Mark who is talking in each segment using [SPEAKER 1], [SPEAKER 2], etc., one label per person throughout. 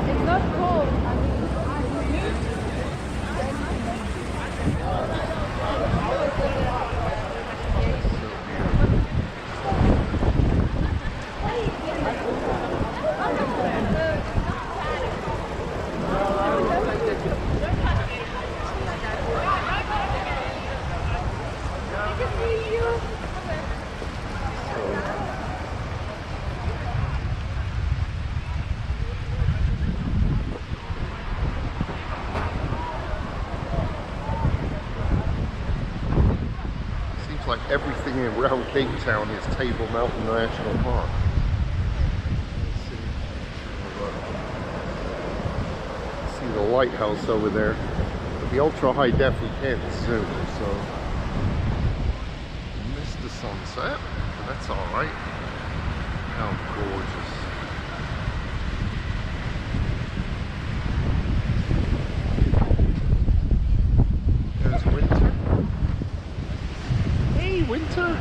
[SPEAKER 1] It's not cold.
[SPEAKER 2] Like everything around Cape Town is Table Mountain National Park. See the lighthouse over there. But the ultra high def we can't zoom, so missed the sunset. But that's all right. How gorgeous! There's winter. Winter!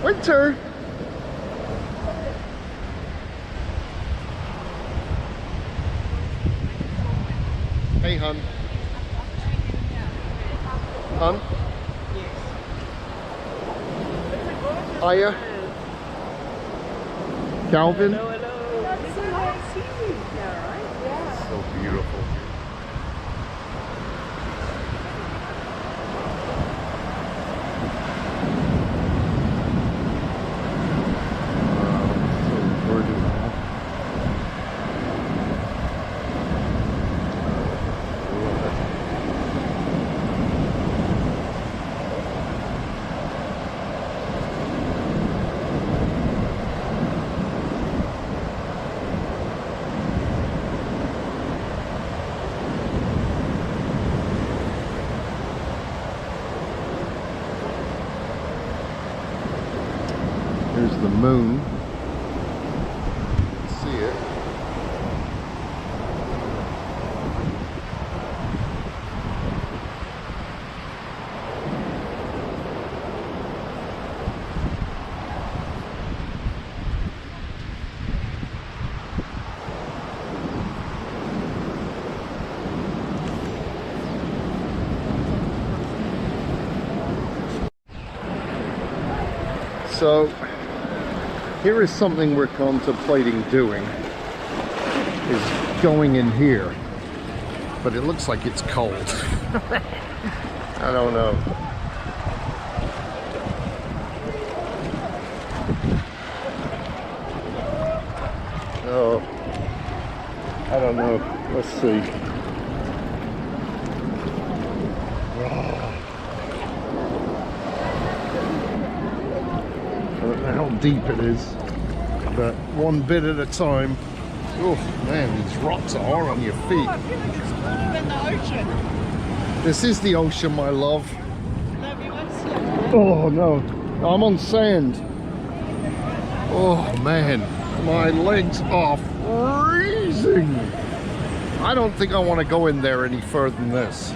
[SPEAKER 2] Winter! Hey, hun. Hun? Ayeh? Calvin?
[SPEAKER 1] Hello, hello. That's so nice seaweed there, right? Yeah.
[SPEAKER 2] So beautiful. Here's the moon. See it. So here is something we're contemplating doing, is going in here, but it looks like it's cold. I don't know. Oh, I don't know. Let's see. I don't know how deep it is, but one bit at a time. Oh man, these rocks are hard on your feet.
[SPEAKER 1] I feel like it's colder than the ocean.
[SPEAKER 2] This is the ocean, my love.
[SPEAKER 1] Love you, what's it?
[SPEAKER 2] Oh no, I'm on sand. Oh man, my legs are freezing. I don't think I want to go in there any further than this.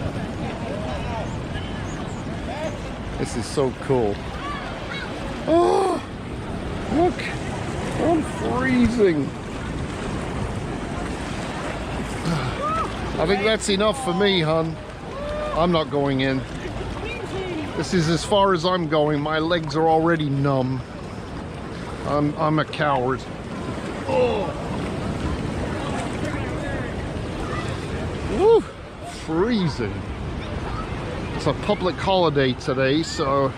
[SPEAKER 2] This is so cool. Oh, look, I'm freezing. I think that's enough for me, hon. I'm not going in. This is as far as I'm going. My legs are already numb. I'm a coward. Oh. Woo, freezing. It's a public holiday today, so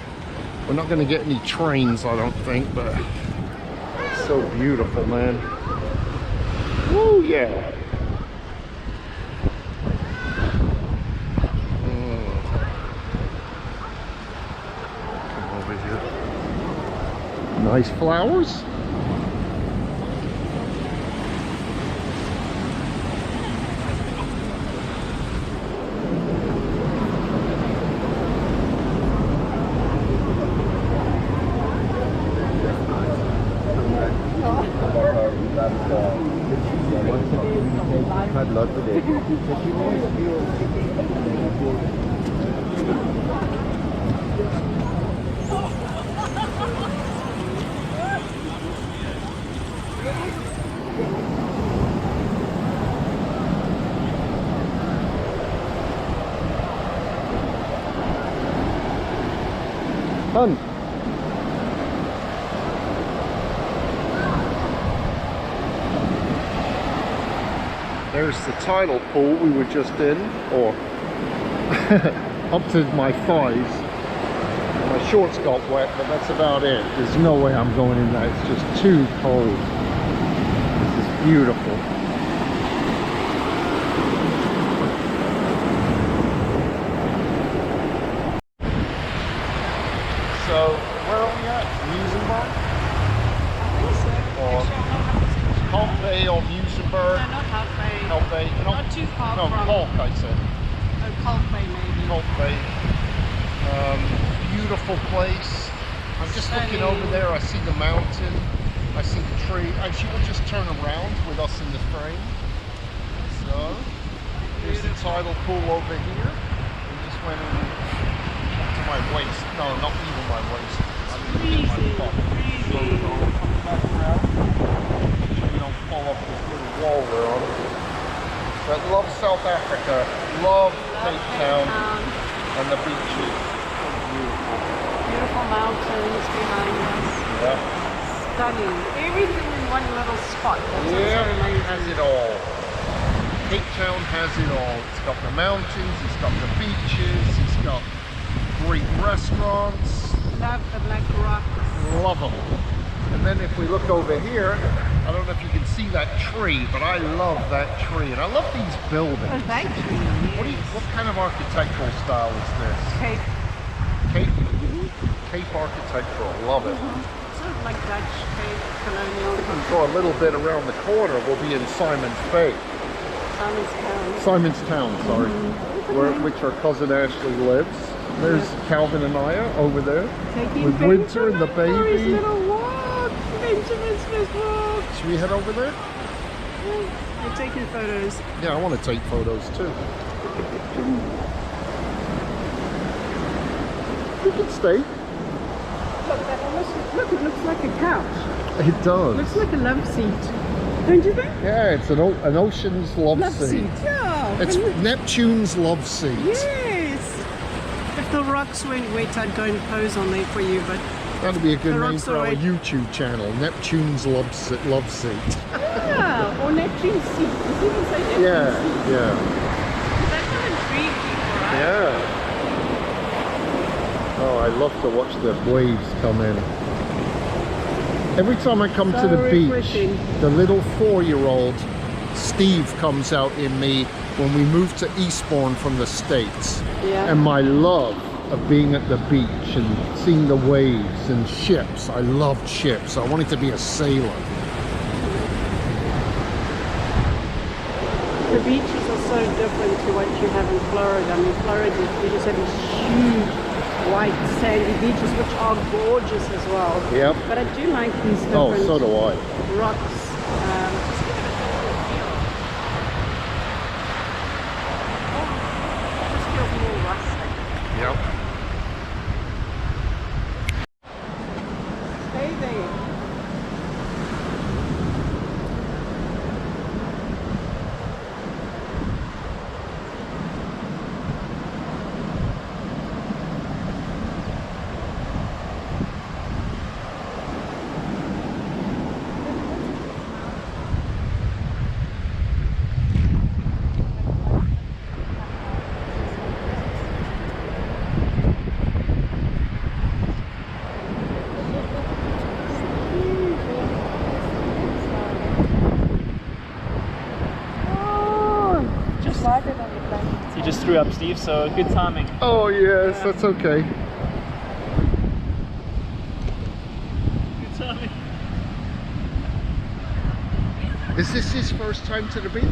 [SPEAKER 2] we're not going to get any trains, I don't think, but it's so beautiful, man. Woo, yeah. Come over here. Nice flowers. Hun. There's the tidal pool we were just in, or up to my thighs. My shorts got wet, but that's about it. There's no way I'm going in that. It's just too cold. This is beautiful. So, where are we at? Musenberg?
[SPEAKER 1] I think so.
[SPEAKER 2] Or Kalk Bay or Musenberg?
[SPEAKER 1] No, not Kalk Bay.
[SPEAKER 2] Kalk Bay? No,
[SPEAKER 1] Not too far
[SPEAKER 2] no,
[SPEAKER 1] from...
[SPEAKER 2] Kalk, I said.
[SPEAKER 1] Oh, Kalk Bay maybe.
[SPEAKER 2] Kalk Bay. Beautiful place. I'm just looking over there. I see the mountain. I see the tree. And she will just turn around with us in the frame. So, here's the tidal pool over here. We just went in up to my waist. No, not even my waist. I mean, my butt. So, we'll come back around. So you don't fall off this little wall we're on. But love South Africa. Love Cape Town and the beaches.
[SPEAKER 1] Beautiful mountains behind us.
[SPEAKER 2] Yeah.
[SPEAKER 1] Stunning. Everything in one little spot. That's
[SPEAKER 2] Yeah,
[SPEAKER 1] so amazing.
[SPEAKER 2] has it all. Cape Town has it all. It's got the mountains, it's got the beaches, it's got great restaurants.
[SPEAKER 1] Love the black rocks.
[SPEAKER 2] Love them. And then if we look over here, I don't know if you can see that tree, but I love that tree. And I love these buildings.
[SPEAKER 1] Oh, that tree.
[SPEAKER 2] What kind of architectural style is this?
[SPEAKER 1] Cape.
[SPEAKER 2] Cape? Cape architectural. Love it.
[SPEAKER 1] Sort of like Dutch Cape, colonial.
[SPEAKER 2] For a little bit around the corner, we'll be in Simon's Bay.
[SPEAKER 1] Simon's Town.
[SPEAKER 2] Simon's Town, sorry. Which our cousin Ashley lives. There's Calvin and Ayeh over there. With Winter and the baby.
[SPEAKER 1] His little walk. Benjamin's first walk.
[SPEAKER 2] Should we head over there?
[SPEAKER 1] We're taking photos.
[SPEAKER 2] Yeah, I want to take photos too. We can stay.
[SPEAKER 1] Look, that almost, look, it looks like a couch.
[SPEAKER 2] It does.
[SPEAKER 1] Looks like a love seat. Don't you think?
[SPEAKER 2] Yeah, it's an ocean's love seat.
[SPEAKER 1] Yeah.
[SPEAKER 2] It's Neptune's love seat.
[SPEAKER 1] Yes. If the rocks weren't wet, I'd go and pose on there for you, but...
[SPEAKER 2] That'd be a good name for our
[SPEAKER 1] right.
[SPEAKER 2] YouTube channel, Neptune's love seat.
[SPEAKER 1] Yeah, or Neptune's seat. Does it even say Neptune's seat?
[SPEAKER 2] Yeah.
[SPEAKER 1] That would intrigue people, right?
[SPEAKER 2] Yeah. Oh, I love to watch the waves come in. Every time I come to the beach, the little 4-year-old Steve comes out in me when we moved to Eastbourne from the States.
[SPEAKER 1] Yeah.
[SPEAKER 2] And my love of being at the beach and seeing the waves and ships. I loved ships. I wanted to be a sailor.
[SPEAKER 1] The beaches are so different to what you have in Florida. I mean, Florida, you just have these huge white sandy beaches, which are gorgeous as well.
[SPEAKER 2] Yep.
[SPEAKER 1] But I do like these different
[SPEAKER 2] Oh, so do I.
[SPEAKER 1] rocks. Just give it a different feel. It just feels more rustic.
[SPEAKER 2] Yep.
[SPEAKER 1] Stay there.
[SPEAKER 3] You just threw up, Steve, so good timing.
[SPEAKER 2] Oh, yes, that's okay.
[SPEAKER 3] Good timing.
[SPEAKER 2] Is this his first time to the beach?